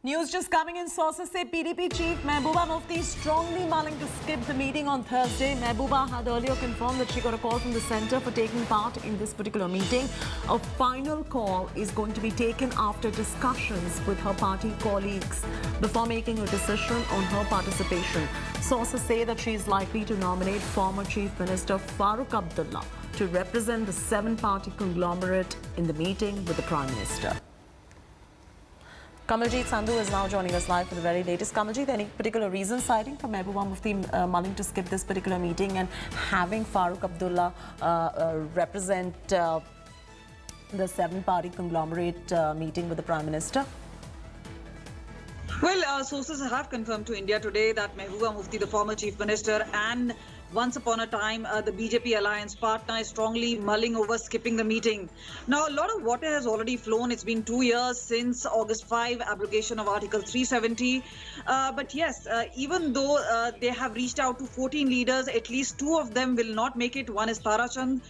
News just coming in. Sources say PDP chief Mehbooba Mufti strongly mulling to skip the meeting on Thursday. Mehbooba had earlier confirmed that she got a call from the centre for taking part in this particular meeting. A final call is going to be taken after discussions with her party colleagues before making a decision on her participation. Sources say that she is likely to nominate former Chief Minister Farooq Abdullah to represent the seven-party conglomerate in the meeting with the Prime Minister. Kamaljeet Sandhu is now joining us live for the very latest. Kamaljeet, any particular reason citing for Mehbooba Mufti mulling to skip this particular meeting and having Farooq Abdullah represent the seven-party conglomerate meeting with the Prime Minister? Well, sources have confirmed to India today that Mehbooba Mufti, the former Chief Minister, and once upon a time the BJP alliance partner, is strongly mulling over skipping the meeting. Now, a lot of water has already flown. It's been 2 years since August 5, abrogation of Article 370. But yes, even though they have reached out to 14 leaders, at least 2 of them will not make it. One is Tara Chand,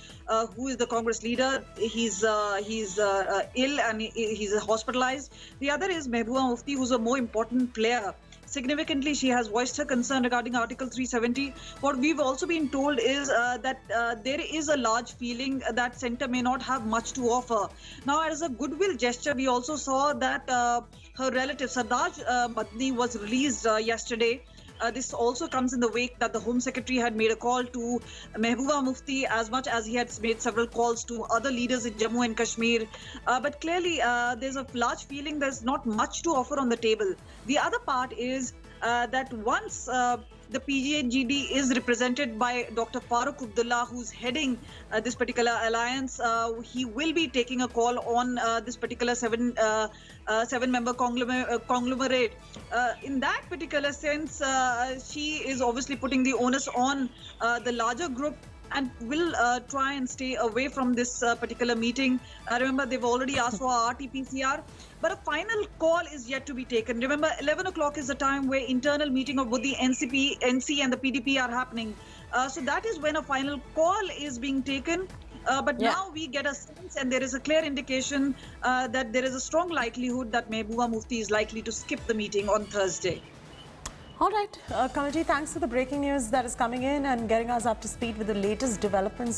who is the Congress leader. He's ill and he's hospitalized. The other is Mehbooba Mufti, who's a more important player. Significantly, she has voiced her concern regarding Article 370. What we've also been told is that there is a large feeling that centre may not have much to offer. Now, as a goodwill gesture, we also saw that her relative Sardaj Madni was released yesterday. This also comes in the wake that the Home Secretary had made a call to Mehbooba Mufti, as much as he had made several calls to other leaders in Jammu and Kashmir. But clearly, there's a large feeling there's not much to offer on the table. The other part is that once the PGNGD is represented by Dr. Farooq Abdullah, who's heading this particular alliance, he will be taking a call on this particular seven-member conglomerate. In that particular sense, she is obviously putting the onus on the larger group and will try and stay away from this particular meeting. Remember, they've already asked for RT-PCR, but a final call is yet to be taken. Remember, 11 o'clock is the time where internal meeting of both the NC and the PDP are happening. So that is when a final call is being taken. But now we get a sense, and there is a clear indication that there is a strong likelihood that Mehbooba Mufti is likely to skip the meeting on Thursday. All right, Kamalji, thanks for the breaking news that is coming in and getting us up to speed with the latest developments